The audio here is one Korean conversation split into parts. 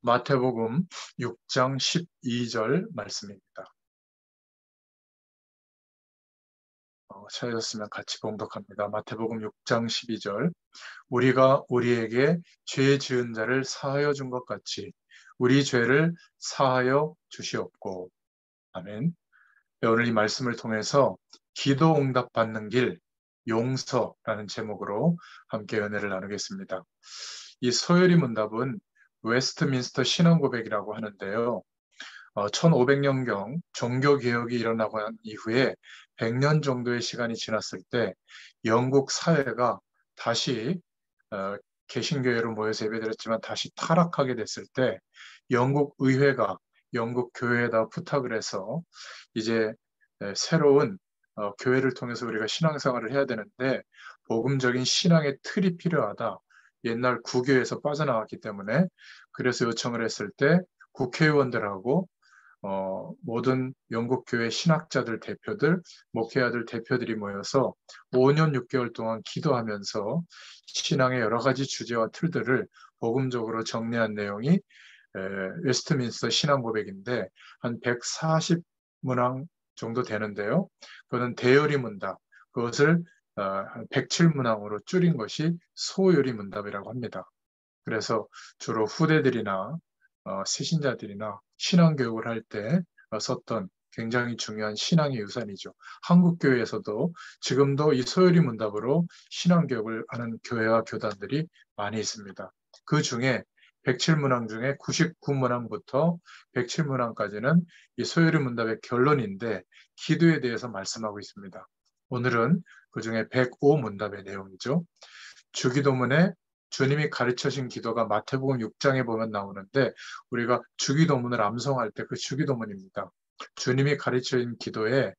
마태복음 6장 12절 말씀입니다. 찾으셨으면 같이 봉독합니다. 마태복음 6장 12절. 우리가 우리에게 죄 지은 자를 사하여 준 것 같이 우리 죄를 사하여 주시옵고. 아멘. 네, 오늘 이 말씀을 통해서 기도 응답 받는 길 용서라는 제목으로 함께 은혜를 나누겠습니다. 이 소요리 문답은 웨스트민스터 신앙고백이라고 하는데요. 1500년경 종교개혁이 일어나고 난 이후에 100년 정도의 시간이 지났을 때 영국 사회가 다시 어, 개신교회로 모여서 예배드렸지만 다시 타락하게 됐을 때 영국 의회가 영국 교회에다 부탁을 해서 이제 새로운 교회를 통해서 우리가 신앙생활을 해야 되는데 복음적인 신앙의 틀이 필요하다. 옛날 구교에서 빠져나왔기 때문에 그래서 요청을 했을 때 국회의원들하고 모든 영국 교회 신학자들 대표들, 목회자들 대표들이 모여서 5년 6개월 동안 기도하면서 신앙의 여러 가지 주제와 틀들을 복음적으로 정리한 내용이 웨스트민스터 신앙 고백인데 한 140문항 정도 되는데요. 그거는 대요리 문답, 그것을 107문항으로 줄인 것이 소요리 문답이라고 합니다. 그래서 주로 후대들이나 세신자들이나 신앙교육을 할 때 썼던 굉장히 중요한 신앙의 유산이죠. 한국교회에서도 지금도 이 소요리 문답으로 신앙교육을 하는 교회와 교단들이 많이 있습니다. 그 중에 107문항 중에 99문항부터 107문항까지는 이 소요리 문답의 결론인데 기도에 대해서 말씀하고 있습니다. 오늘은 그 중에 105문답의 내용이죠. 주기도문에 주님이 가르쳐신 기도가 마태복음 6장에 보면 나오는데 우리가 주기도문을 암송할 때 그 주기도문입니다. 주님이 가르쳐진 기도의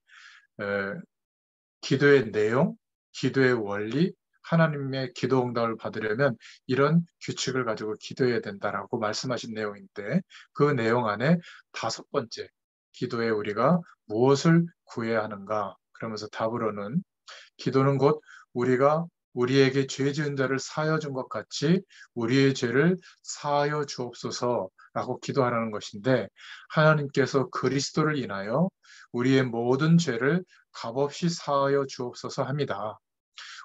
내용, 기도의 원리, 하나님의 기도 응답을 받으려면 이런 규칙을 가지고 기도해야 된다라고 말씀하신 내용인데 그 내용 안에 5번째 기도에 우리가 무엇을 구해야 하는가 그러면서 답으로는 기도는 곧 우리가 우리에게 죄 지은 자를 사하여 준 것 같이 우리의 죄를 사하여 주옵소서라고 기도하라는 것인데 하나님께서 그리스도를 인하여 우리의 모든 죄를 값없이 사하여 주옵소서 합니다.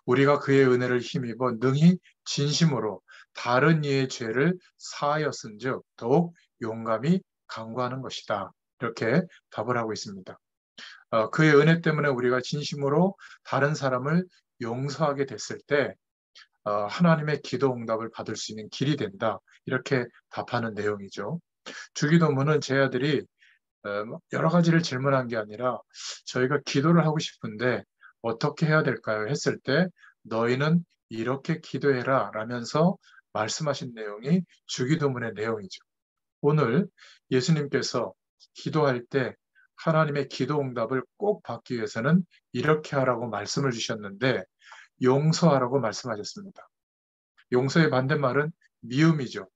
우리가 그의 은혜를 힘입어 능히 진심으로 다른 이의 죄를 사하였은즉 더욱 용감히 간구하는 것이다. 이렇게 답을 하고 있습니다. 그의 은혜 때문에 우리가 진심으로 다른 사람을 용서하게 됐을 때 하나님의 기도 응답을 받을 수 있는 길이 된다. 이렇게 답하는 내용이죠. 주기도문은 제 아들이 여러 가지를 질문한 게 아니라 저희가 기도를 하고 싶은데 어떻게 해야 될까요? 했을 때 너희는 이렇게 기도해라 라면서 말씀하신 내용이 주기도문의 내용이죠. 오늘 예수님께서 기도할 때 하나님의 기도 응답을 꼭 받기 위해서는 이렇게 하라고 말씀을 주셨는데 용서하라고 말씀하셨습니다. 용서의 반대말은 미움이죠.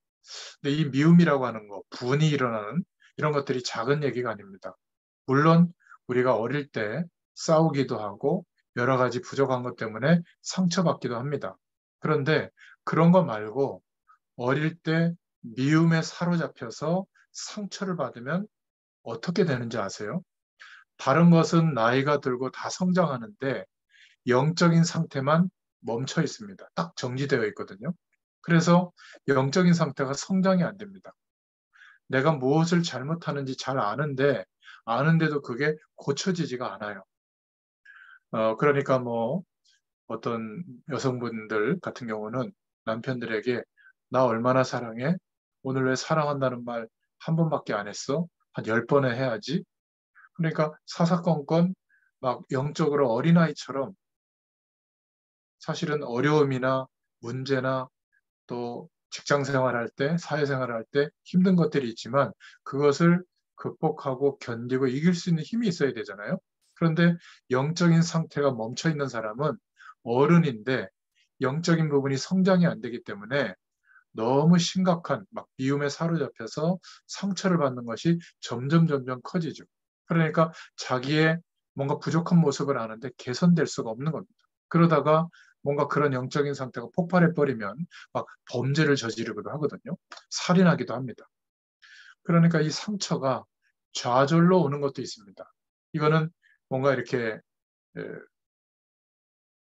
근데 이 미움이라고 하는 거, 분이 일어나는 이런 것들이 작은 얘기가 아닙니다. 물론 우리가 어릴 때 싸우기도 하고 여러 가지 부족한 것 때문에 상처받기도 합니다. 그런데 그런 거 말고 어릴 때 미움에 사로잡혀서 상처를 받으면 어떻게 되는지 아세요? 다른 것은 나이가 들고 다 성장하는데 영적인 상태만 멈춰 있습니다. 딱 정지되어 있거든요. 그래서 영적인 상태가 성장이 안 됩니다. 내가 무엇을 잘못하는지 잘 아는데도 그게 고쳐지지가 않아요. 그러니까 뭐 어떤 여성분들 같은 경우는 남편들에게 나 얼마나 사랑해? 오늘 왜 사랑한다는 말 한 번밖에 안 했어? 한 10번은 해야지. 그러니까 사사건건 막 영적으로 어린아이처럼 사실은 어려움이나 문제나 또 직장 생활할 때, 사회생활을 할 때 힘든 것들이 있지만 그것을 극복하고 견디고 이길 수 있는 힘이 있어야 되잖아요. 그런데 영적인 상태가 멈춰 있는 사람은 어른인데 영적인 부분이 성장이 안 되기 때문에 너무 심각한 막 미움에 사로잡혀서 상처를 받는 것이 점점 커지죠. 그러니까 자기의 뭔가 부족한 모습을 아는데 개선될 수가 없는 겁니다. 그러다가 뭔가 그런 영적인 상태가 폭발해 버리면 막 범죄를 저지르기도 하거든요. 살인하기도 합니다. 그러니까 이 상처가 좌절로 오는 것도 있습니다. 이거는 뭔가 이렇게 에,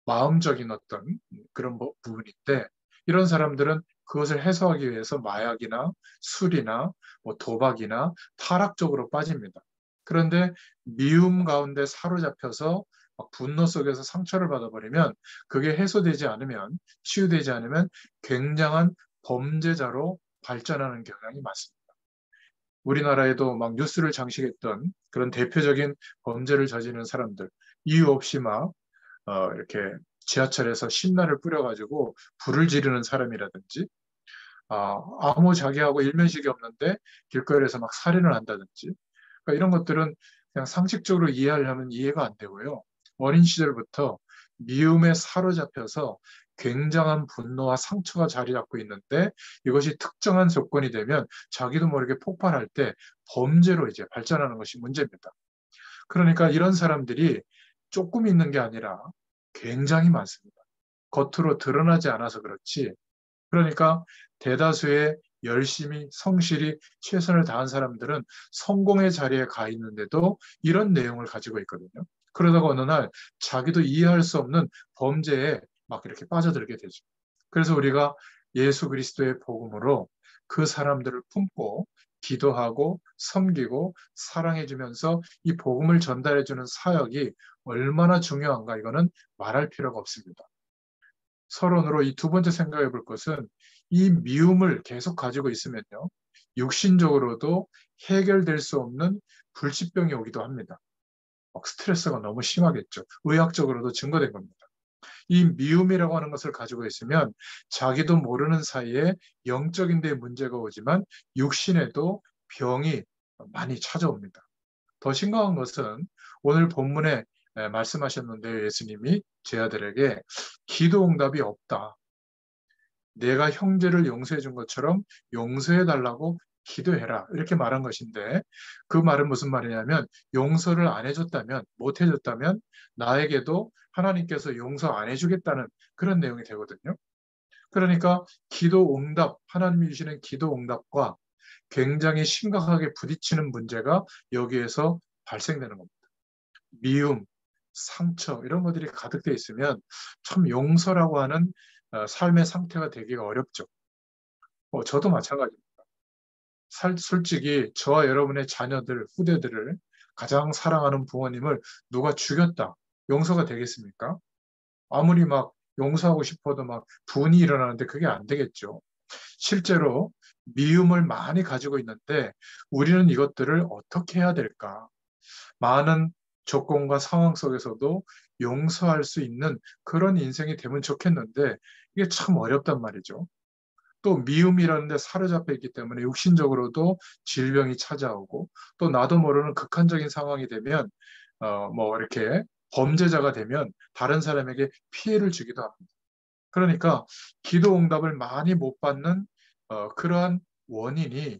마음적인 어떤 그런 부분인데, 이런 사람들은 그것을 해소하기 위해서 마약이나 술이나 뭐 도박이나 타락 쪽으로 빠집니다. 그런데 미움 가운데 사로잡혀서 막 분노 속에서 상처를 받아버리면, 그게 해소되지 않으면, 치유되지 않으면 굉장한 범죄자로 발전하는 경향이 많습니다. 우리나라에도 막 뉴스를 장식했던 그런 대표적인 범죄를 저지르는 사람들, 이유 없이 막 이렇게 지하철에서 신나를 뿌려가지고 불을 지르는 사람이라든지, 아무 자기하고 일면식이 없는데 길거리에서 막 살인을 한다든지, 그러니까 이런 것들은 그냥 상식적으로 이해하려면 이해가 안 되고요. 어린 시절부터 미움에 사로잡혀서 굉장한 분노와 상처가 자리 잡고 있는데, 이것이 특정한 조건이 되면 자기도 모르게 폭발할 때 범죄로 이제 발전하는 것이 문제입니다. 그러니까 이런 사람들이 조금 있는 게 아니라 굉장히 많습니다. 겉으로 드러나지 않아서 그렇지. 그러니까 대다수의 열심히 성실히 최선을 다한 사람들은 성공의 자리에 가 있는데도 이런 내용을 가지고 있거든요. 그러다가 어느 날 자기도 이해할 수 없는 범죄에 막 이렇게 빠져들게 되죠. 그래서 우리가 예수 그리스도의 복음으로 그 사람들을 품고 기도하고 섬기고 사랑해주면서 이 복음을 전달해주는 사역이 얼마나 중요한가, 이거는 말할 필요가 없습니다. 서론으로 이 두 번째 생각해 볼 것은, 이 미움을 계속 가지고 있으면요, 육신적으로도 해결될 수 없는 불치병이 오기도 합니다. 스트레스가 너무 심하겠죠. 의학적으로도 증거된 겁니다. 이 미움이라고 하는 것을 가지고 있으면 자기도 모르는 사이에 영적인 데 문제가 오지만 육신에도 병이 많이 찾아옵니다. 더 심각한 것은, 오늘 본문에 말씀하셨는데, 예수님이 제 아들에게 기도 응답이 없다, 내가 형제를 용서해 준 것처럼 용서해 달라고 기도해라, 이렇게 말한 것인데, 그 말은 무슨 말이냐면, 용서를 안 해줬다면, 못 해줬다면 나에게도 하나님께서 용서 안 해주겠다는 그런 내용이 되거든요. 그러니까 기도 응답, 하나님이 주시는 기도 응답과 굉장히 심각하게 부딪히는 문제가 여기에서 발생되는 겁니다. 미움, 상처, 이런 것들이 가득돼 있으면 참 용서라고 하는 삶의 상태가 되기가 어렵죠. 저도 마찬가지입니다. 솔직히 저와 여러분의 자녀들, 후대들을 가장 사랑하는 부모님을 누가 죽였다, 용서가 되겠습니까? 아무리 막 용서하고 싶어도 막 분이 일어나는데 그게 안 되겠죠. 실제로 미움을 많이 가지고 있는데, 우리는 이것들을 어떻게 해야 될까? 많은 조건과 상황 속에서도 용서할 수 있는 그런 인생이 되면 좋겠는데, 이게 참 어렵단 말이죠. 또 미움이라는 데 사로잡혀 있기 때문에 육신적으로도 질병이 찾아오고, 또 나도 모르는 극한적인 상황이 되면 뭐 이렇게 범죄자가 되면 다른 사람에게 피해를 주기도 합니다. 그러니까 기도 응답을 많이 못 받는 그러한 원인이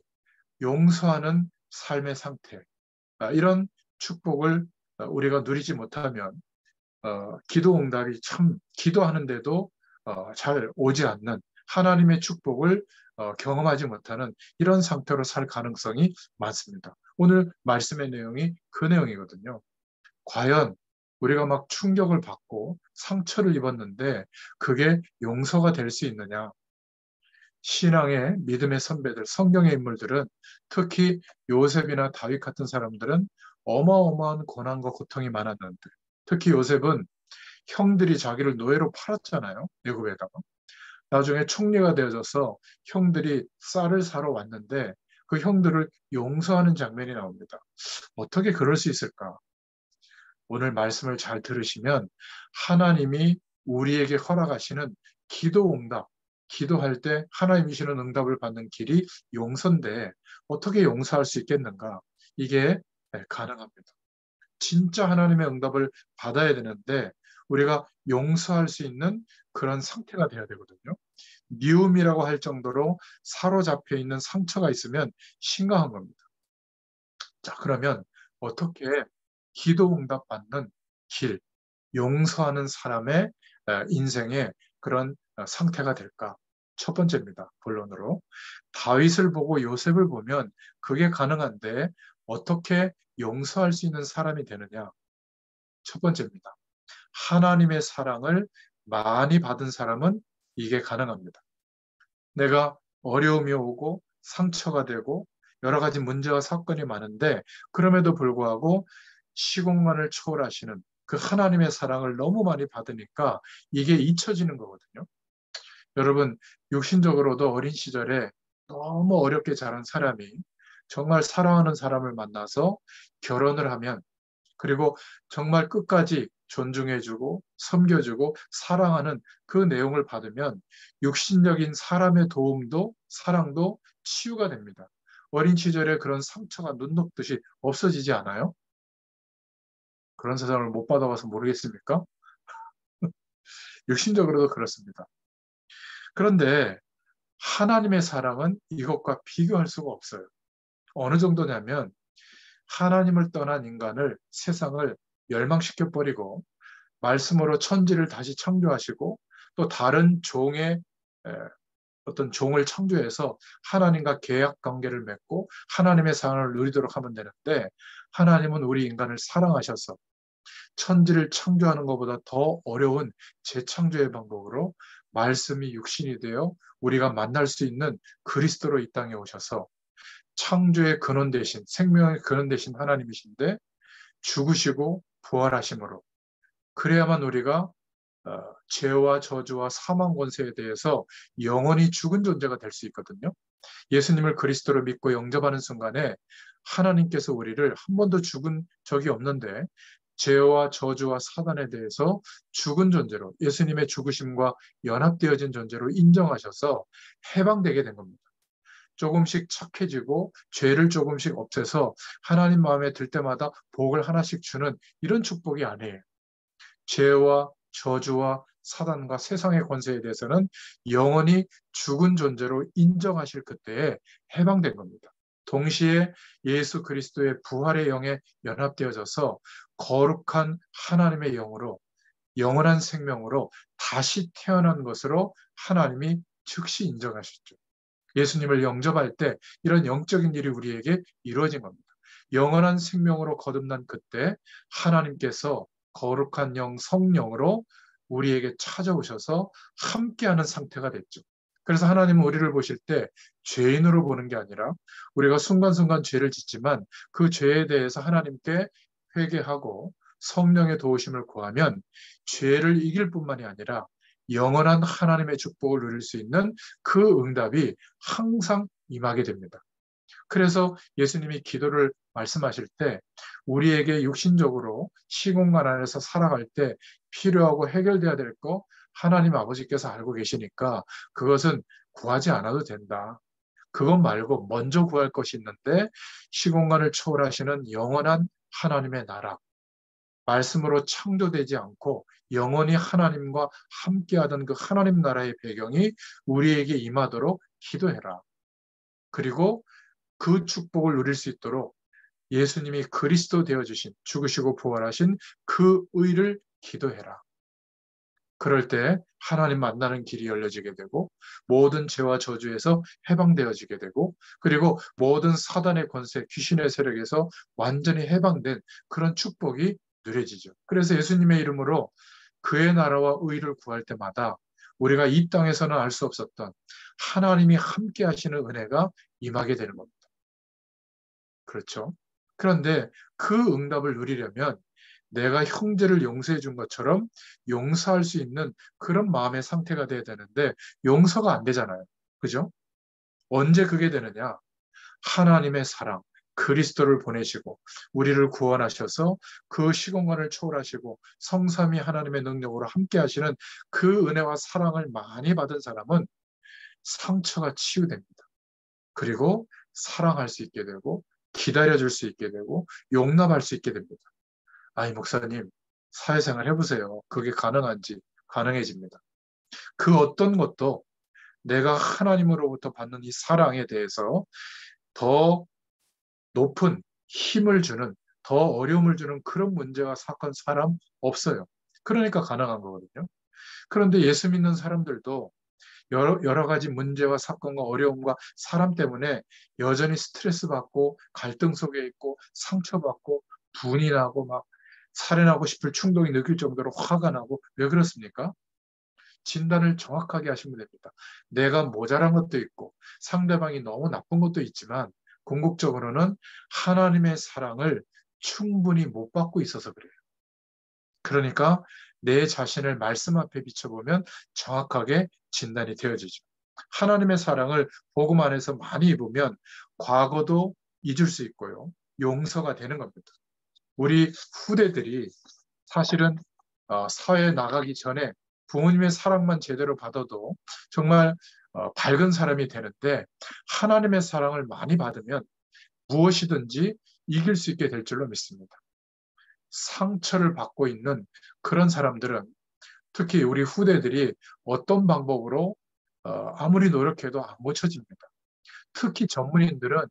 용서하는 삶의 상태, 이런 축복을 우리가 누리지 못하면, 기도 응답이 참 기도하는데도 잘 오지 않는, 하나님의 축복을 경험하지 못하는 이런 상태로 살 가능성이 많습니다. 오늘 말씀의 내용이 그 내용이거든요. 과연 우리가 막 충격을 받고 상처를 입었는데 그게 용서가 될 수 있느냐? 신앙의 믿음의 선배들, 성경의 인물들은, 특히 요셉이나 다윗 같은 사람들은 어마어마한 고난과 고통이 많았는데, 특히 요셉은 형들이 자기를 노예로 팔았잖아요, 애굽에다가. 나중에 총리가 되어져서 형들이 쌀을 사러 왔는데 그 형들을 용서하는 장면이 나옵니다. 어떻게 그럴 수 있을까? 오늘 말씀을 잘 들으시면, 하나님이 우리에게 허락하시는 기도 응답, 기도할 때 하나님이 주시는 응답을 받는 길이 용서인데, 어떻게 용서할 수 있겠는가? 이게 가능합니다. 진짜 하나님의 응답을 받아야 되는데 우리가 용서할 수 있는 그런 상태가 돼야 되거든요. 미움이라고 할 정도로 사로잡혀 있는 상처가 있으면 심각한 겁니다. 자, 그러면 어떻게 기도 응답 받는 길, 용서하는 사람의 인생의 그런 상태가 될까? 첫 번째입니다. 본론으로. 다윗을 보고 요셉을 보면 그게 가능한데 어떻게 용서할 수 있는 사람이 되느냐? 첫 번째입니다. 하나님의 사랑을 많이 받은 사람은 이게 가능합니다. 내가 어려움이 오고 상처가 되고 여러 가지 문제와 사건이 많은데 그럼에도 불구하고 시공간을 초월하시는 그 하나님의 사랑을 너무 많이 받으니까 이게 잊혀지는 거거든요. 여러분, 육신적으로도 어린 시절에 너무 어렵게 자란 사람이 정말 사랑하는 사람을 만나서 결혼을 하면 그리고 정말 끝까지 존중해주고 섬겨주고 사랑하는 그 내용을 받으면 육신적인 사람의 도움도 사랑도 치유가 됩니다. 어린 시절에 그런 상처가 눈 녹듯이 없어지지 않아요? 그런 세상을 못 받아봐서 모르겠습니까? 육신적으로도 그렇습니다. 그런데 하나님의 사랑은 이것과 비교할 수가 없어요. 어느 정도냐면 하나님을 떠난 인간을 세상을 멸망시켜버리고 말씀으로 천지를 다시 창조하시고 또 다른 종의 어떤 종을 창조해서 하나님과 계약 관계를 맺고 하나님의 사랑을 누리도록 하면 되는데 하나님은 우리 인간을 사랑하셔서 천지를 창조하는 것보다 더 어려운 재창조의 방법으로 말씀이 육신이 되어 우리가 만날 수 있는 그리스도로 이 땅에 오셔서 창조의 근원 대신 생명의 근원 대신 하나님이신데 죽으시고 부활하심으로 그래야만 우리가 죄와 저주와 사망 권세에 대해서 영원히 죽은 존재가 될 수 있거든요. 예수님을 그리스도로 믿고 영접하는 순간에 하나님께서 우리를 한 번도 죽은 적이 없는데 죄와 저주와 사단에 대해서 죽은 존재로 예수님의 죽으심과 연합되어진 존재로 인정하셔서 해방되게 된 겁니다. 조금씩 착해지고 죄를 조금씩 없애서 하나님 마음에 들 때마다 복을 하나씩 주는 이런 축복이 아니에요. 죄와 저주와 사단과 세상의 권세에 대해서는 영원히 죽은 존재로 인정하실 그때에 해방된 겁니다. 동시에 예수 그리스도의 부활의 영에 연합되어져서 거룩한 하나님의 영으로 영원한 생명으로 다시 태어난 것으로 하나님이 즉시 인정하셨죠. 예수님을 영접할 때 이런 영적인 일이 우리에게 이루어진 겁니다. 영원한 생명으로 거듭난 그때 하나님께서 거룩한 영 성령으로 우리에게 찾아오셔서 함께하는 상태가 됐죠. 그래서 하나님은 우리를 보실 때 죄인으로 보는 게 아니라 우리가 순간순간 죄를 짓지만 그 죄에 대해서 하나님께 회개하고 성령의 도우심을 구하면 죄를 이길 뿐만이 아니라 영원한 하나님의 축복을 누릴 수 있는 그 응답이 항상 임하게 됩니다. 그래서 예수님이 기도를 말씀하실 때 우리에게 육신적으로 시공간 안에서 살아갈 때 필요하고 해결돼야 될 거 하나님 아버지께서 알고 계시니까 그것은 구하지 않아도 된다. 그것 말고 먼저 구할 것이 있는데 시공간을 초월하시는 영원한 하나님의 나라. 말씀으로 창조되지 않고 영원히 하나님과 함께하던 그 하나님 나라의 배경이 우리에게 임하도록 기도해라. 그리고 그 축복을 누릴 수 있도록 예수님이 그리스도 되어주신 죽으시고 부활하신 그 의를 기도해라. 그럴 때 하나님 만나는 길이 열려지게 되고 모든 죄와 저주에서 해방되어지게 되고 그리고 모든 사단의 권세, 귀신의 세력에서 완전히 해방된 그런 축복이 누려지죠. 그래서 예수님의 이름으로 그의 나라와 의를 구할 때마다 우리가 이 땅에서는 알 수 없었던 하나님이 함께 하시는 은혜가 임하게 되는 겁니다. 그렇죠? 그런데 그 응답을 누리려면 내가 형제를 용서해 준 것처럼 용서할 수 있는 그런 마음의 상태가 돼야 되는데 용서가 안 되잖아요. 그죠? 언제 그게 되느냐? 하나님의 사랑, 그리스도를 보내시고 우리를 구원하셔서 그 시공간을 초월하시고 성삼위 하나님의 능력으로 함께 하시는 그 은혜와 사랑을 많이 받은 사람은 상처가 치유됩니다. 그리고 사랑할 수 있게 되고 기다려줄 수 있게 되고 용납할 수 있게 됩니다. 아니, 목사님, 사회생활 해보세요. 그게 가능한지 가능해집니다. 그 어떤 것도 내가 하나님으로부터 받는 이 사랑에 대해서 더 높은 힘을 주는, 더 어려움을 주는 그런 문제와 사건, 사람 없어요. 그러니까 가능한 거거든요. 그런데 예수 믿는 사람들도 여러 가지 문제와 사건과 어려움과 사람 때문에 여전히 스트레스 받고 갈등 속에 있고 상처받고 분이 나고 막 살인하고 싶을 충동이 느낄 정도로 화가 나고 왜 그렇습니까? 진단을 정확하게 하시면 됩니다. 내가 모자란 것도 있고 상대방이 너무 나쁜 것도 있지만 궁극적으로는 하나님의 사랑을 충분히 못 받고 있어서 그래요. 그러니까 내 자신을 말씀 앞에 비춰보면 정확하게 진단이 되어지죠. 하나님의 사랑을 복음 안에서 많이 입으면 과거도 잊을 수 있고요. 용서가 되는 겁니다. 우리 후대들이 사실은 사회에 나가기 전에 부모님의 사랑만 제대로 받아도 정말 밝은 사람이 되는데 하나님의 사랑을 많이 받으면 무엇이든지 이길 수 있게 될 줄로 믿습니다. 상처를 받고 있는 그런 사람들은 특히 우리 후대들이 어떤 방법으로 아무리 노력해도 안 고쳐집니다. 특히 전문인들은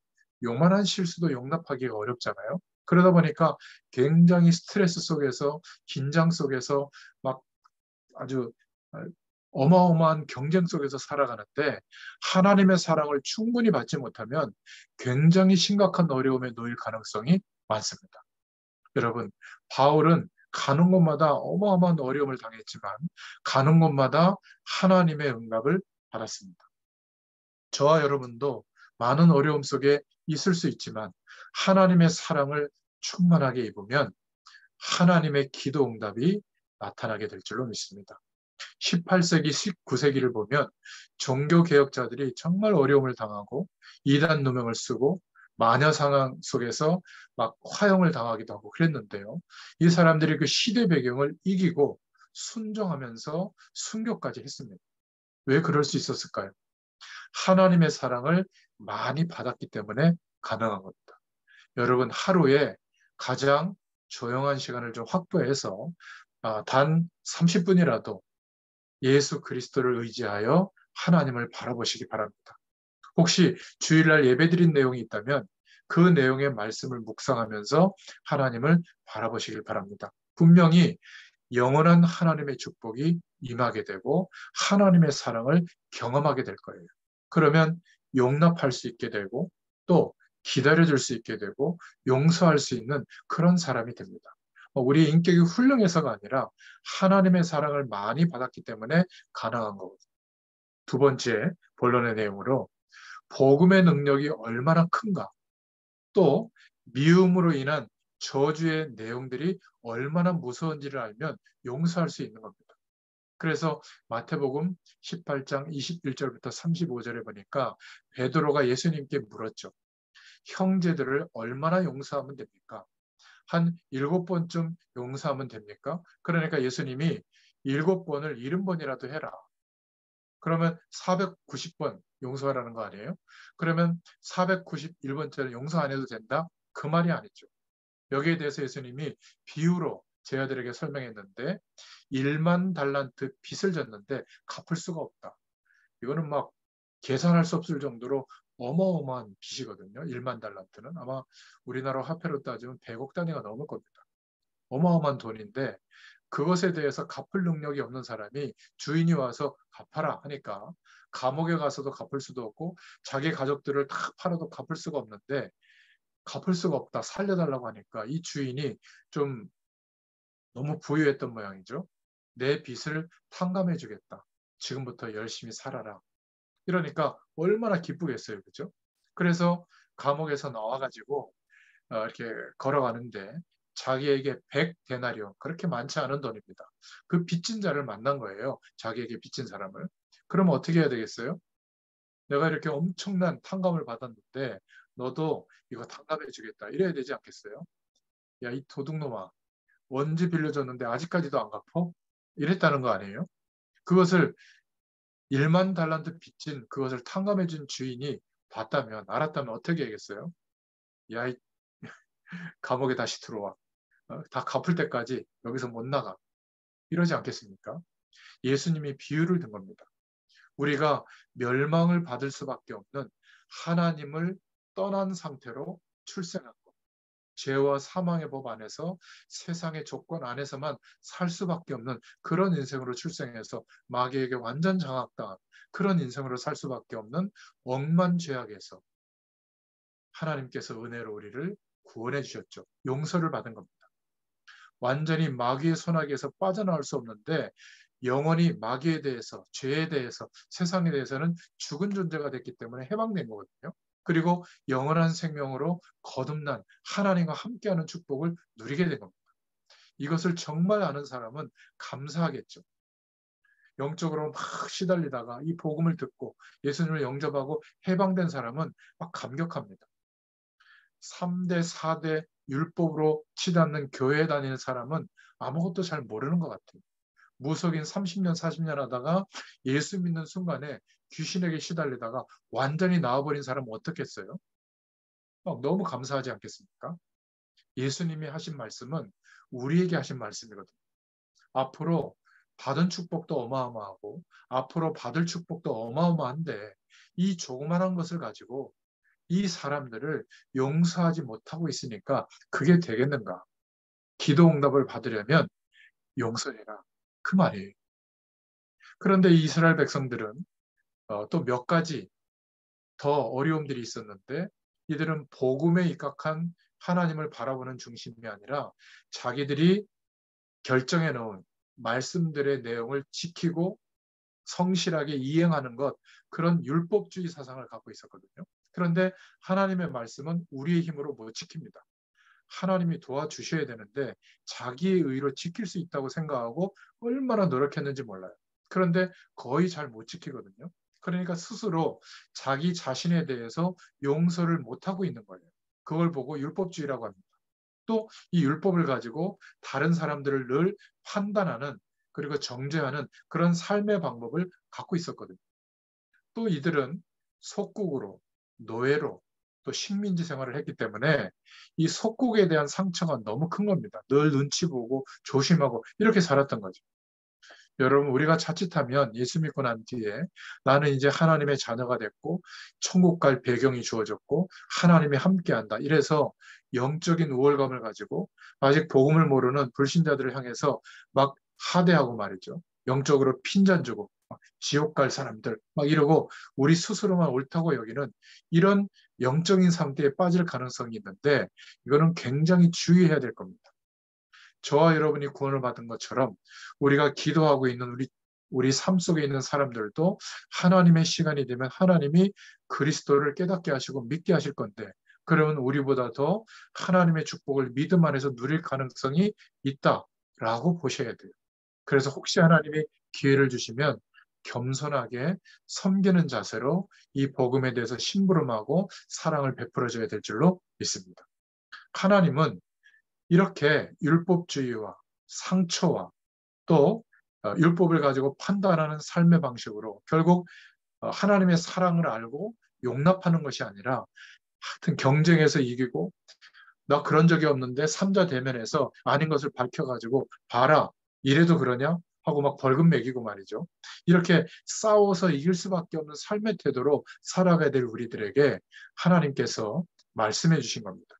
요만한 실수도 용납하기가 어렵잖아요. 그러다 보니까 굉장히 스트레스 속에서 긴장 속에서 막 아주 어마어마한 경쟁 속에서 살아가는데 하나님의 사랑을 충분히 받지 못하면 굉장히 심각한 어려움에 놓일 가능성이 많습니다. 여러분, 바울은 가는 곳마다 어마어마한 어려움을 당했지만 가는 곳마다 하나님의 응답을 받았습니다. 저와 여러분도 많은 어려움 속에 있을 수 있지만 하나님의 사랑을 충만하게 입으면 하나님의 기도 응답이 나타나게 될 줄로 믿습니다. 18세기, 19세기를 보면 종교 개혁자들이 정말 어려움을 당하고 이단 누명을 쓰고 마녀 상황 속에서 막 화형을 당하기도 하고 그랬는데요. 이 사람들이 그 시대 배경을 이기고 순종하면서 순교까지 했습니다. 왜 그럴 수 있었을까요? 하나님의 사랑을 많이 받았기 때문에 가능한 겁니다. 여러분, 하루에 가장 조용한 시간을 좀 확보해서 단 30분이라도 예수 그리스도를 의지하여 하나님을 바라보시기 바랍니다. 혹시 주일날 예배드린 내용이 있다면 그 내용의 말씀을 묵상하면서 하나님을 바라보시길 바랍니다. 분명히 영원한 하나님의 축복이 임하게 되고 하나님의 사랑을 경험하게 될 거예요. 그러면 용납할 수 있게 되고 또 기다려줄 수 있게 되고 용서할 수 있는 그런 사람이 됩니다. 우리 인격이 훌륭해서가 아니라 하나님의 사랑을 많이 받았기 때문에 가능한 거거든요. 두 번째 본론의 내용으로 복음의 능력이 얼마나 큰가, 또 미움으로 인한 저주의 내용들이 얼마나 무서운지를 알면 용서할 수 있는 겁니다. 그래서 마태복음 18장 21절부터 35절에 보니까 베드로가 예수님께 물었죠. 형제들을 얼마나 용서하면 됩니까? 한 7번쯤 용서하면 됩니까? 그러니까 예수님이 7번을 70번이라도 해라. 그러면 490번 용서하라는 거 아니에요? 그러면 491번째는 용서 안 해도 된다? 그 말이 아니죠. 여기에 대해서 예수님이 비유로 제자들에게 설명했는데 1만 달란트 빚을 졌는데 갚을 수가 없다. 이거는 막 계산할 수 없을 정도로 어마어마한 빚이거든요. 1만 달란트는 아마 우리나라 화폐로 따지면 100억 단위가 넘을 겁니다. 어마어마한 돈인데 그것에 대해서 갚을 능력이 없는 사람이 주인이 와서 갚아라 하니까 감옥에 가서도 갚을 수도 없고 자기 가족들을 다 팔아도 갚을 수가 없는데 갚을 수가 없다 살려달라고 하니까 이 주인이 좀 너무 부유했던 모양이죠. 내 빚을 탕감해 주겠다. 지금부터 열심히 살아라. 이러니까 얼마나 기쁘겠어요. 그죠? 그래서 감옥에서 나와가지고 이렇게 걸어가는데 자기에게 100데나리온, 그렇게 많지 않은 돈입니다. 그 빚진 자를 만난 거예요. 자기에게 빚진 사람을. 그러면 어떻게 해야 되겠어요? 내가 이렇게 엄청난 탕감을 받았는데 너도 이거 탕감해 주겠다. 이래야 되지 않겠어요? 야, 이 도둑놈아. 언제 빌려줬는데 아직까지도 안 갚어? 이랬다는 거 아니에요? 그것을 1만 달란트 빚진 그것을 탕감해 준 주인이 봤다면, 알았다면 어떻게 하겠어요? 야, 이 감옥에 다시 들어와. 다 갚을 때까지 여기서 못 나가. 이러지 않겠습니까? 예수님이 비유를 든 겁니다. 우리가 멸망을 받을 수밖에 없는 하나님을 떠난 상태로 출생한 것. 죄와 사망의 법 안에서 세상의 조건 안에서만 살 수밖에 없는 그런 인생으로 출생해서 마귀에게 완전 장악당한 그런 인생으로 살 수밖에 없는 억만죄악에서 하나님께서 은혜로 우리를 구원해 주셨죠. 용서를 받은 겁니다. 완전히 마귀의 손아귀에서 빠져나올 수 없는데 영원히 마귀에 대해서, 죄에 대해서, 세상에 대해서는 죽은 존재가 됐기 때문에 해방된 거거든요. 그리고 영원한 생명으로 거듭난 하나님과 함께하는 축복을 누리게 된 겁니다. 이것을 정말 아는 사람은 감사하겠죠. 영적으로 막 시달리다가 이 복음을 듣고 예수님을 영접하고 해방된 사람은 막 감격합니다. 3대, 4대 율법으로 치닫는 교회에 다니는 사람은 아무것도 잘 모르는 것 같아요. 무속인 30년, 40년 하다가 예수 믿는 순간에 귀신에게 시달리다가 완전히 나와버린 사람은 어떻겠어요? 너무 감사하지 않겠습니까? 예수님이 하신 말씀은 우리에게 하신 말씀이거든요. 앞으로 받은 축복도 어마어마하고 앞으로 받을 축복도 어마어마한데 이 조그만한 것을 가지고 이 사람들을 용서하지 못하고 있으니까 그게 되겠는가? 기도 응답을 받으려면 용서해라. 그 말이에요. 그런데 이스라엘 백성들은 또 몇 가지 더 어려움들이 있었는데 이들은 복음에 입각한 하나님을 바라보는 중심이 아니라 자기들이 결정해 놓은 말씀들의 내용을 지키고 성실하게 이행하는 것, 그런 율법주의 사상을 갖고 있었거든요. 그런데 하나님의 말씀은 우리의 힘으로 못 지킵니다. 하나님이 도와주셔야 되는데 자기의 의로 지킬 수 있다고 생각하고 얼마나 노력했는지 몰라요. 그런데 거의 잘 못 지키거든요. 그러니까 스스로 자기 자신에 대해서 용서를 못하고 있는 거예요. 그걸 보고 율법주의라고 합니다. 또 이 율법을 가지고 다른 사람들을 늘 판단하는 그리고 정죄하는 그런 삶의 방법을 갖고 있었거든요. 또 이들은 속국으로, 노예로, 또 식민지 생활을 했기 때문에 이 속국에 대한 상처가 너무 큰 겁니다. 늘 눈치 보고 조심하고 이렇게 살았던 거죠. 여러분, 우리가 자칫하면 예수 믿고 난 뒤에 나는 이제 하나님의 자녀가 됐고 천국 갈 배경이 주어졌고 하나님이 함께한다. 이래서 영적인 우월감을 가지고 아직 복음을 모르는 불신자들을 향해서 막 하대하고 말이죠. 영적으로 핀잔 주고 지옥 갈 사람들 막 이러고 우리 스스로만 옳다고 여기는 이런 영적인 상태에 빠질 가능성이 있는데 이거는 굉장히 주의해야 될 겁니다. 저와 여러분이 구원을 받은 것처럼 우리가 기도하고 있는 우리 삶 속에 있는 사람들도 하나님의 시간이 되면 하나님이 그리스도를 깨닫게 하시고 믿게 하실 건데 그러면 우리보다 더 하나님의 축복을 믿음 안에서 누릴 가능성이 있다라고 보셔야 돼요. 그래서 혹시 하나님이 기회를 주시면 겸손하게 섬기는 자세로 이 복음에 대해서 심부름하고 사랑을 베풀어 줘야 될 줄로 믿습니다. 하나님은 이렇게 율법주의와 상처와 또 율법을 가지고 판단하는 삶의 방식으로 결국 하나님의 사랑을 알고 용납하는 것이 아니라 하여튼 경쟁에서 이기고 나 그런 적이 없는데 삼자 대면에서 아닌 것을 밝혀가지고 봐라 이래도 그러냐 하고 막 벌금 매기고 말이죠. 이렇게 싸워서 이길 수밖에 없는 삶의 태도로 살아가야 될 우리들에게 하나님께서 말씀해 주신 겁니다.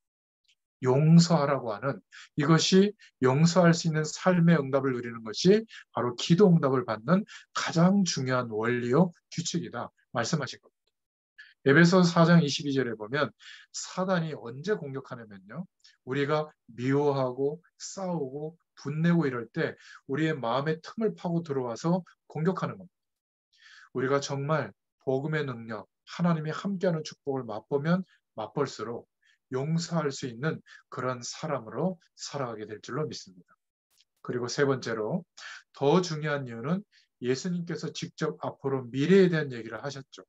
용서하라고 하는 이것이 용서할 수 있는 삶의 응답을 누리는 것이 바로 기도 응답을 받는 가장 중요한 원리요 규칙이다 말씀하신 겁니다. 에베소 4장 22절에 보면 사단이 언제 공격하냐면요. 우리가 미워하고 싸우고 분내고 이럴 때 우리의 마음의 틈을 파고 들어와서 공격하는 겁니다. 우리가 정말 복음의 능력, 하나님이 함께하는 축복을 맛보면 맛볼수록 용서할 수 있는 그런 사람으로 살아가게 될 줄로 믿습니다. 그리고 세 번째로 더 중요한 이유는 예수님께서 직접 앞으로 미래에 대한 얘기를 하셨죠.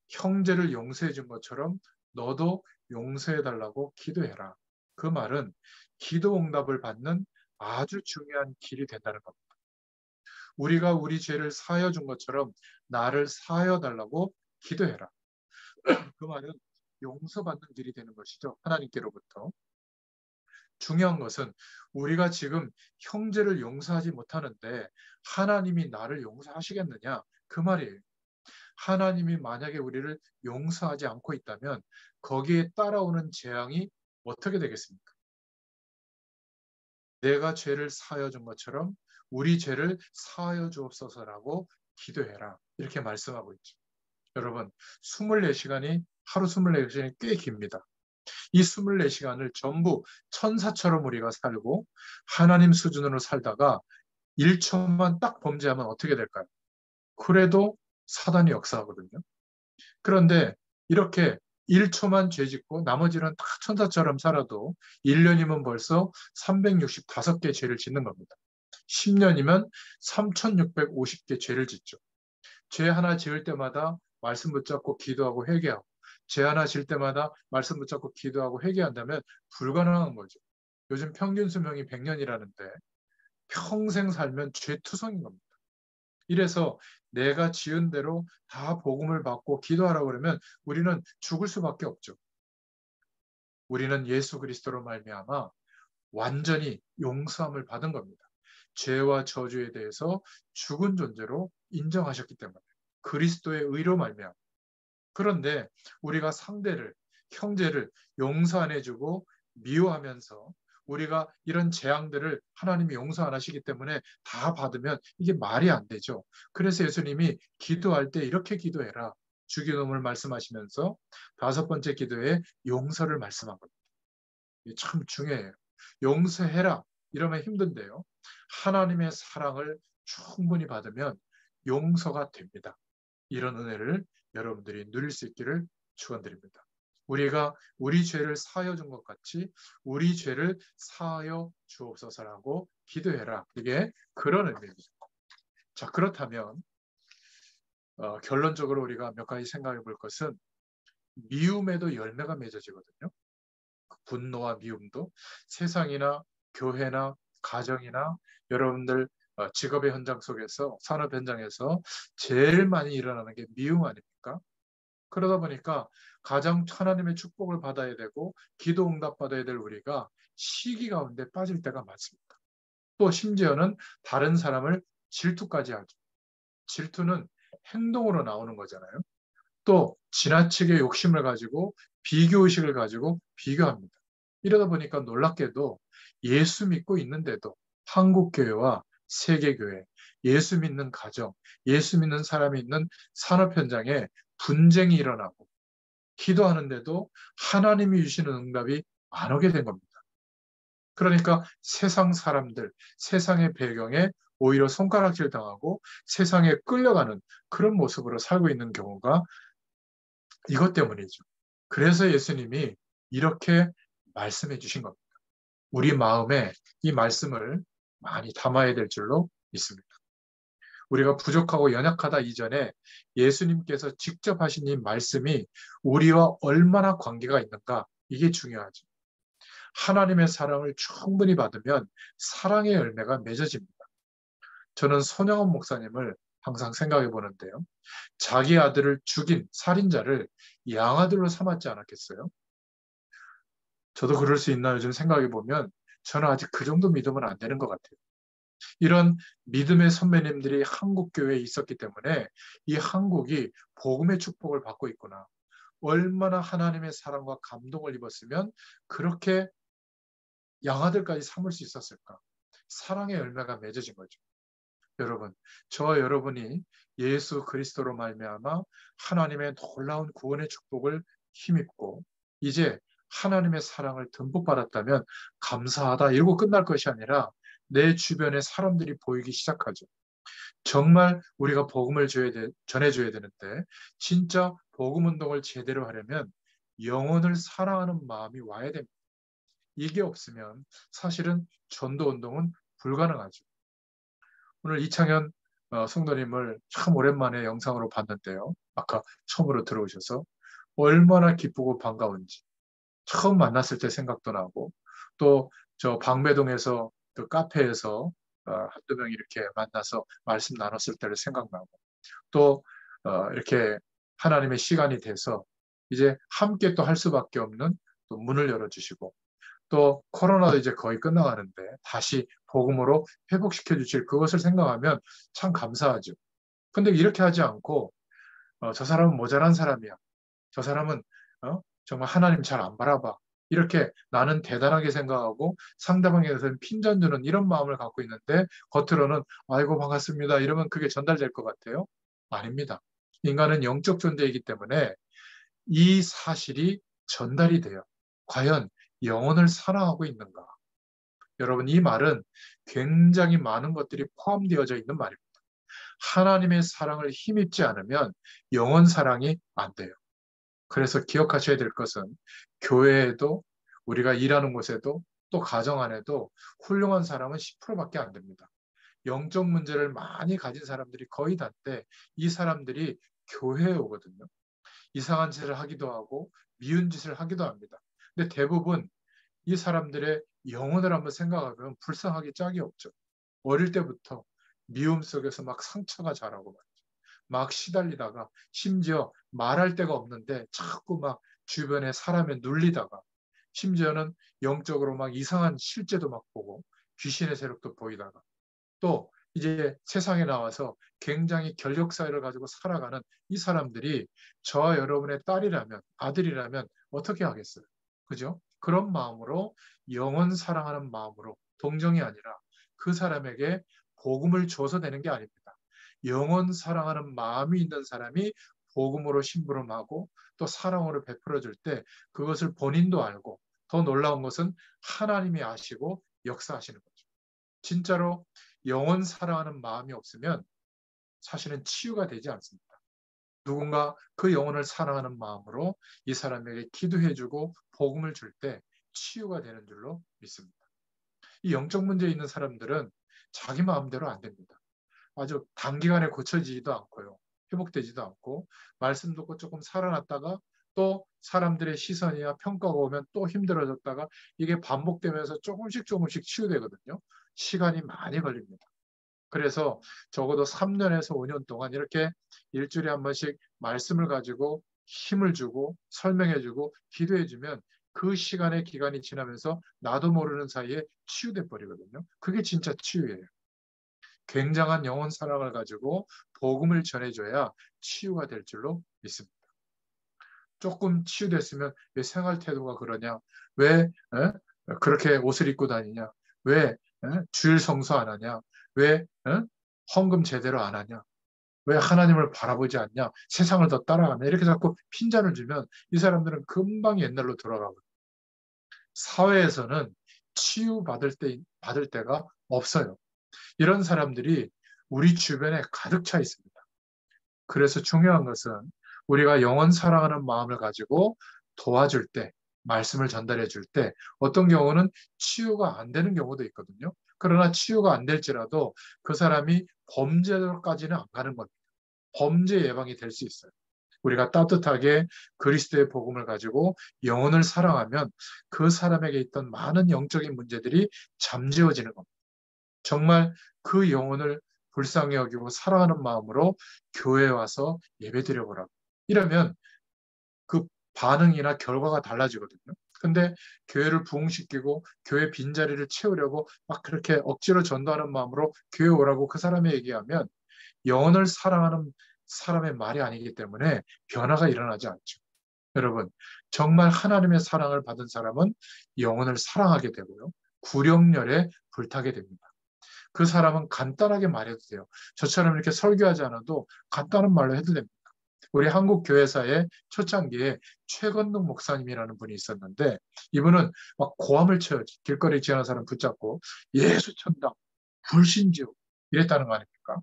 형제를 용서해 준 것처럼 너도 용서해 달라고 기도해라. 그 말은 기도 응답을 받는 아주 중요한 길이 된다는 겁니다. 우리가 우리 죄를 사하여 준 것처럼 나를 사하여 달라고 기도해라. 그 말은 용서받는 길이 되는 것이죠. 하나님께로부터. 중요한 것은 우리가 지금 형제를 용서하지 못하는데 하나님이 나를 용서하시겠느냐? 그 말이에요. 하나님이 만약에 우리를 용서하지 않고 있다면 거기에 따라오는 재앙이 어떻게 되겠습니까? 내가 죄를 사하여 준 것처럼 우리 죄를 사하여 주옵소서라고 기도해라. 이렇게 말씀하고 있죠. 여러분, 24시간이 하루 24시간이 꽤 깁니다. 이 24시간을 전부 천사처럼 우리가 살고 하나님 수준으로 살다가 1초만 딱 범죄하면 어떻게 될까요? 그래도 사단이 역사하거든요. 그런데 이렇게 1초만 죄 짓고 나머지는 다 천사처럼 살아도 1년이면 벌써 365개 죄를 짓는 겁니다. 10년이면 3650개 죄를 짓죠. 죄 하나 지을 때마다 말씀 붙잡고 기도하고 회개하고 죄 하나 지을 때마다 말씀 붙잡고 기도하고 회개한다면 불가능한 거죠. 요즘 평균 수명이 100년이라는데 평생 살면 죄투성인 겁니다. 이래서 내가 지은 대로 다 복음을 받고 기도하라고 그러면 우리는 죽을 수밖에 없죠. 우리는 예수 그리스도로 말미암아 완전히 용서함을 받은 겁니다. 죄와 저주에 대해서 죽은 존재로 인정하셨기 때문에 그리스도의 의로 말미암아. 그런데 우리가 상대를, 형제를 용서 안 해주고 미워하면서 우리가 이런 재앙들을 하나님이 용서 안 하시기 때문에 다 받으면 이게 말이 안 되죠. 그래서 예수님이 기도할 때 이렇게 기도해라. 주기도문을 말씀하시면서 5번째 기도에 용서를 말씀한 겁니다. 이게 참 중요해요. 용서해라. 이러면 힘든데요. 하나님의 사랑을 충분히 받으면 용서가 됩니다. 이런 은혜를 여러분들이 누릴 수 있기를 축원드립니다. 우리가 우리 죄를 사하여 준 것 같이 우리 죄를 사하여 주옵소서라고 기도해라. 이게 그런 의미입니다. 자, 그렇다면 결론적으로 우리가 몇 가지 생각해 볼 것은 미움에도 열매가 맺어지거든요. 분노와 미움도 세상이나 교회나 가정이나 여러분들 직업의 현장 속에서 산업 현장에서 제일 많이 일어나는 게 미움 아닙니까? 그러다 보니까 가장 하나님의 축복을 받아야 되고 기도 응답 받아야 될 우리가 시기 가운데 빠질 때가 많습니다. 또 심지어는 다른 사람을 질투까지 하죠. 질투는 행동으로 나오는 거잖아요. 또 지나치게 욕심을 가지고 비교의식을 가지고 비교합니다. 이러다 보니까 놀랍게도 예수 믿고 있는데도 한국교회와 세계교회, 예수 믿는 가정, 예수 믿는 사람이 있는 산업 현장에 분쟁이 일어나고 기도하는데도 하나님이 주시는 응답이 안 오게 된 겁니다. 그러니까 세상 사람들, 세상의 배경에 오히려 손가락질 당하고 세상에 끌려가는 그런 모습으로 살고 있는 경우가 이것 때문이죠. 그래서 예수님이 이렇게 말씀해 주신 겁니다. 우리 마음에 이 말씀을 많이 담아야 될 줄로 믿습니다. 우리가 부족하고 연약하다 이전에 예수님께서 직접 하신 이 말씀이 우리와 얼마나 관계가 있는가, 이게 중요하죠. 하나님의 사랑을 충분히 받으면 사랑의 열매가 맺어집니다. 저는 손영원 목사님을 항상 생각해 보는데요. 자기 아들을 죽인 살인자를 양아들로 삼았지 않았겠어요? 저도 그럴 수 있나 요즘 생각해 보면 저는 아직 그 정도 믿으면 안 되는 것 같아요. 이런 믿음의 선배님들이 한국 교회에 있었기 때문에 이 한국이 복음의 축복을 받고 있구나. 얼마나 하나님의 사랑과 감동을 입었으면 그렇게 양아들까지 삼을 수 있었을까? 사랑의 열매가 맺어진 거죠. 여러분, 저와 여러분이 예수 그리스도로 말미암아 하나님의 놀라운 구원의 축복을 힘입고 이제 하나님의 사랑을 듬뿍 받았다면 감사하다 이러고 끝날 것이 아니라 내 주변에 사람들이 보이기 시작하죠. 정말 우리가 복음을 전해줘야 되는데 진짜 복음 운동을 제대로 하려면 영혼을 사랑하는 마음이 와야 됩니다. 이게 없으면 사실은 전도 운동은 불가능하죠. 오늘 이창현 성도님을 참 오랜만에 영상으로 봤는데요. 아까 처음으로 들어오셔서 얼마나 기쁘고 반가운지 처음 만났을 때 생각도 나고 또 저 방배동에서 그 카페에서 한두 명 이렇게 만나서 말씀 나눴을 때를 생각나고 또 이렇게 하나님의 시간이 돼서 이제 함께 또 할 수밖에 없는 또 문을 열어주시고 또 코로나도 이제 거의 끝나가는데 다시 복음으로 회복시켜 주실 그것을 생각하면 참 감사하죠. 근데 이렇게 하지 않고 저 사람은 모자란 사람이야. 저 사람은 정말 하나님 잘 안 바라봐. 이렇게 나는 대단하게 생각하고 상대방에 대해서는 핀잔 주는 이런 마음을 갖고 있는데 겉으로는 아이고 반갑습니다 이러면 그게 전달될 것 같아요? 아닙니다. 인간은 영적 존재이기 때문에 이 사실이 전달이 돼요. 과연 영혼을 사랑하고 있는가? 여러분, 이 말은 굉장히 많은 것들이 포함되어져 있는 말입니다. 하나님의 사랑을 힘입지 않으면 영혼 사랑이 안 돼요. 그래서 기억하셔야 될 것은 교회에도 우리가 일하는 곳에도 또 가정 안에도 훌륭한 사람은 10%밖에 안 됩니다. 영적 문제를 많이 가진 사람들이 거의 다인데 이 사람들이 교회에 오거든요. 이상한 짓을 하기도 하고 미운 짓을 하기도 합니다. 근데 대부분 이 사람들의 영혼을 한번 생각하면 불쌍하기 짝이 없죠. 어릴 때부터 미움 속에서 막 상처가 자라고 막 시달리다가 심지어 말할 데가 없는데 자꾸 막 주변에 사람에 눌리다가 심지어는 영적으로 막 이상한 실제도 막 보고 귀신의 세력도 보이다가 또 이제 세상에 나와서 굉장히 결력 사회를 가지고 살아가는 이 사람들이 저와 여러분의 딸이라면 아들이라면 어떻게 하겠어요? 그죠? 그런 마음으로 영원 사랑하는 마음으로 동정이 아니라 그 사람에게 복음을 줘서 되는 게 아닙니다. 영원 사랑하는 마음이 있는 사람이 복음으로 심부름하고 또 사랑으로 베풀어 줄 때 그것을 본인도 알고 더 놀라운 것은 하나님이 아시고 역사하시는 거죠. 진짜로 영원 사랑하는 마음이 없으면 사실은 치유가 되지 않습니다. 누군가 그 영혼을 사랑하는 마음으로 이 사람에게 기도해주고 복음을 줄 때 치유가 되는 줄로 믿습니다. 이 영적 문제 있는 사람들은 자기 마음대로 안 됩니다. 아주 단기간에 고쳐지지도 않고요. 회복되지도 않고 말씀 듣고 조금 살아났다가 또 사람들의 시선이나 평가가 오면 또 힘들어졌다가 이게 반복되면서 조금씩 조금씩 치유되거든요. 시간이 많이 걸립니다. 그래서 적어도 3년에서 5년 동안 이렇게 일주일에 한 번씩 말씀을 가지고 힘을 주고 설명해 주고 기도해 주면 그 시간의 기간이 지나면서 나도 모르는 사이에 치유돼 버리거든요. 그게 진짜 치유예요. 굉장한 영혼 사랑을 가지고 복음을 전해줘야 치유가 될 줄로 믿습니다. 조금 치유됐으면 왜 생활 태도가 그러냐? 왜 그렇게 옷을 입고 다니냐? 왜 주일 성수 안 하냐? 왜 헌금 제대로 안 하냐? 왜 하나님을 바라보지 않냐? 세상을 더 따라가냐? 이렇게 자꾸 핀잔을 주면 이 사람들은 금방 옛날로 돌아가거든요. 사회에서는 받을 때가 없어요. 이런 사람들이 우리 주변에 가득 차 있습니다. 그래서 중요한 것은 우리가 영원 사랑하는 마음을 가지고 도와줄 때, 말씀을 전달해 줄 때 어떤 경우는 치유가 안 되는 경우도 있거든요. 그러나 치유가 안 될지라도 그 사람이 범죄로까지는 안 가는 겁니다. 범죄 예방이 될 수 있어요. 우리가 따뜻하게 그리스도의 복음을 가지고 영혼을 사랑하면 그 사람에게 있던 많은 영적인 문제들이 잠재워지는 겁니다. 정말 그 영혼을 불쌍히 여기고 사랑하는 마음으로 교회에 와서 예배드려 보라고. 이러면 그 반응이나 결과가 달라지거든요. 근데 교회를 부흥시키고 교회 빈자리를 채우려고 막 그렇게 억지로 전도하는 마음으로 교회 오라고 그 사람이 얘기하면 영혼을 사랑하는 사람의 말이 아니기 때문에 변화가 일어나지 않죠. 여러분, 정말 하나님의 사랑을 받은 사람은 영혼을 사랑하게 되고요. 구령열에 불타게 됩니다. 그 사람은 간단하게 말해도 돼요. 저처럼 이렇게 설교하지 않아도 간단한 말로 해도 됩니다. 우리 한국 교회사의 초창기에 최건동 목사님이라는 분이 있었는데 이분은 막 고함을 쳐요. 길거리 지나는 사람 붙잡고 예수 천당, 불신지옥 이랬다는 거 아닙니까?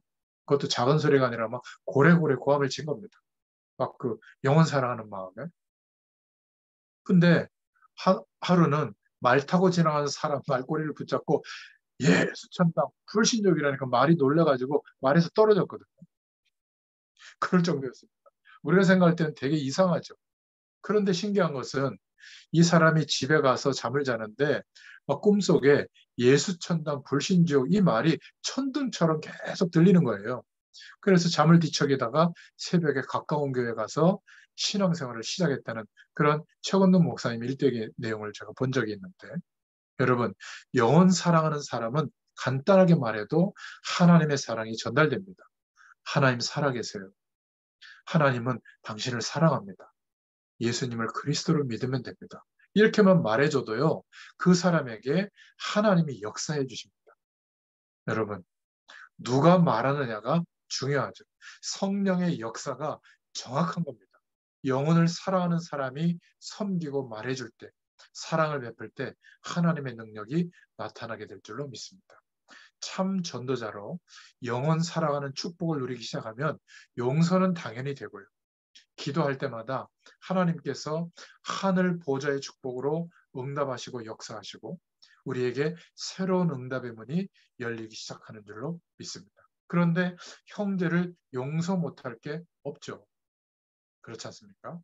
그것도 작은 소리가 아니라 막 고래고래 고함을 친 겁니다. 막 그 영혼 사랑하는 마음에. 근데 하루는 말 타고 지나가는 사람 말꼬리를 붙잡고 예수 천당, 불신족이라니까 말이 놀라가지고 말에서 떨어졌거든요. 그럴 정도였습니다. 우리가 생각할 때는 되게 이상하죠. 그런데 신기한 것은 이 사람이 집에 가서 잠을 자는데 막 꿈속에 예수 천당, 불신지옥 이 말이 천둥처럼 계속 들리는 거예요. 그래서 잠을 뒤척이다가 새벽에 가까운 교회 가서 신앙생활을 시작했다는 그런 최건동 목사님 일대기 내용을 제가 본 적이 있는데 여러분, 영원 사랑하는 사람은 간단하게 말해도 하나님의 사랑이 전달됩니다. 하나님 살아계세요. 하나님은 당신을 사랑합니다. 예수님을 그리스도로 믿으면 됩니다. 이렇게만 말해줘도요, 그 사람에게 하나님이 역사해 주십니다. 여러분, 누가 말하느냐가 중요하죠. 성령의 역사가 정확한 겁니다. 영혼을 사랑하는 사람이 섬기고 말해줄 때, 사랑을 베풀 때 하나님의 능력이 나타나게 될 줄로 믿습니다. 참 전도자로 영혼 사랑하는 축복을 누리기 시작하면 용서는 당연히 되고요. 기도할 때마다 하나님께서 하늘 보좌의 축복으로 응답하시고 역사하시고 우리에게 새로운 응답의 문이 열리기 시작하는 줄로 믿습니다. 그런데 형제를 용서 못할 게 없죠. 그렇지 않습니까?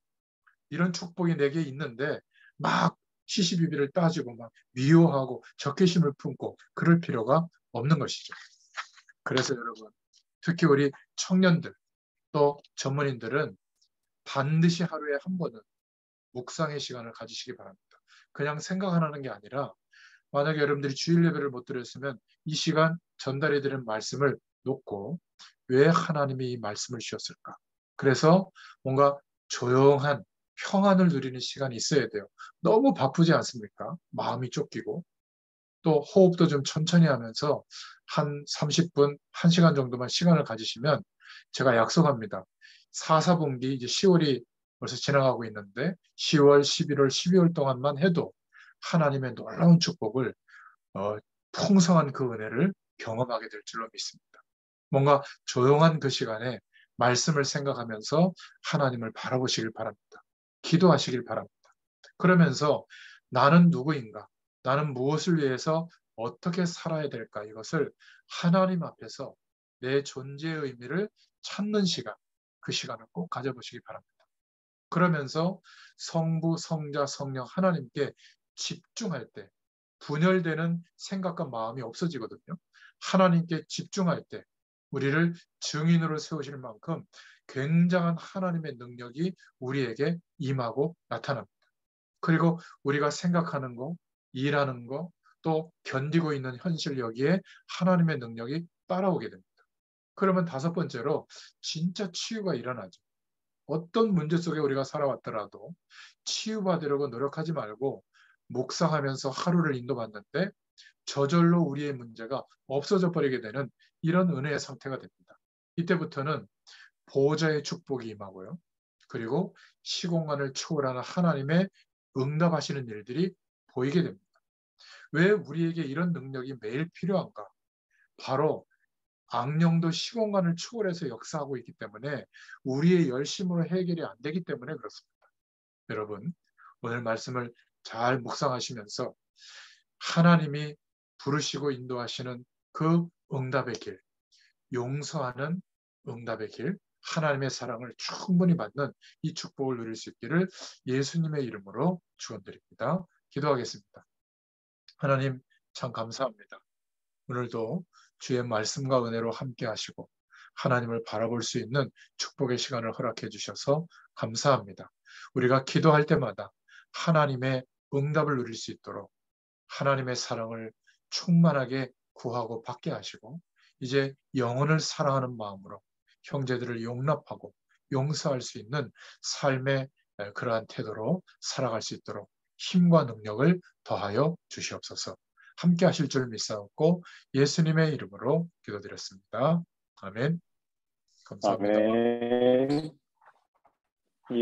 이런 축복이 내게 있는데 막 시시비비를 따지고 막 미워하고 적개심을 품고 그럴 필요가 없는 것이죠. 그래서 여러분, 특히 우리 청년들 또 전문인들은 반드시 하루에 한 번은 묵상의 시간을 가지시기 바랍니다. 그냥 생각하는 게 아니라 만약에 여러분들이 주일 예배를 못 드렸으면 이 시간 전달해 드린 말씀을 놓고 왜 하나님이 이 말씀을 주셨을까? 그래서 뭔가 조용한 평안을 누리는 시간이 있어야 돼요. 너무 바쁘지 않습니까? 마음이 쫓기고 또 호흡도 좀 천천히 하면서 한 30분, 1시간 정도만 시간을 가지시면 제가 약속합니다. 4, 4분기 이제 10월이 벌써 지나가고 있는데 10월, 11월, 12월 동안만 해도 하나님의 놀라운 축복을 풍성한 그 은혜를 경험하게 될 줄로 믿습니다. 뭔가 조용한 그 시간에 말씀을 생각하면서 하나님을 바라보시길 바랍니다. 기도하시길 바랍니다. 그러면서 나는 누구인가? 나는 무엇을 위해서 어떻게 살아야 될까? 이것을 하나님 앞에서 내 존재의 의미를 찾는 시간, 그 시간을 꼭 가져보시기 바랍니다. 그러면서 성부, 성자, 성령 하나님께 집중할 때 분열되는 생각과 마음이 없어지거든요. 하나님께 집중할 때 우리를 증인으로 세우실 만큼 굉장한 하나님의 능력이 우리에게 임하고 나타납니다. 그리고 우리가 생각하는 거, 일하는 거, 또 견디고 있는 현실 여기에 하나님의 능력이 따라오게 됩니다. 그러면 다섯 번째로 진짜 치유가 일어나죠. 어떤 문제 속에 우리가 살아왔더라도 치유받으려고 노력하지 말고 묵상하면서 하루를 인도받는데 저절로 우리의 문제가 없어져 버리게 되는 이런 은혜의 상태가 됩니다. 이때부터는 보호자의 축복이 임하고요. 그리고 시공간을 초월하는 하나님의 응답하시는 일들이 보이게 됩니다. 왜 우리에게 이런 능력이 매일 필요한가? 바로 악령도 시공간을 초월해서 역사하고 있기 때문에 우리의 열심으로 해결이 안 되기 때문에 그렇습니다. 여러분, 오늘 말씀을 잘 묵상하시면서 하나님이 부르시고 인도하시는 그 응답의 길, 용서하는 응답의 길, 하나님의 사랑을 충분히 받는 이 축복을 누릴 수 있기를 예수님의 이름으로 축원드립니다. 기도하겠습니다. 하나님 참 감사합니다. 오늘도 주의 말씀과 은혜로 함께 하시고 하나님을 바라볼 수 있는 축복의 시간을 허락해 주셔서 감사합니다. 우리가 기도할 때마다 하나님의 응답을 누릴 수 있도록 하나님의 사랑을 충만하게 구하고 받게 하시고 이제 영혼을 사랑하는 마음으로 형제들을 용납하고 용서할 수 있는 삶의 그러한 태도로 살아갈 수 있도록 힘과 능력을 더하여 주시옵소서. 함께 하실 줄 믿사옵고 예수님의 이름으로 기도드렸습니다. 아멘. 감사합니다. 아멘.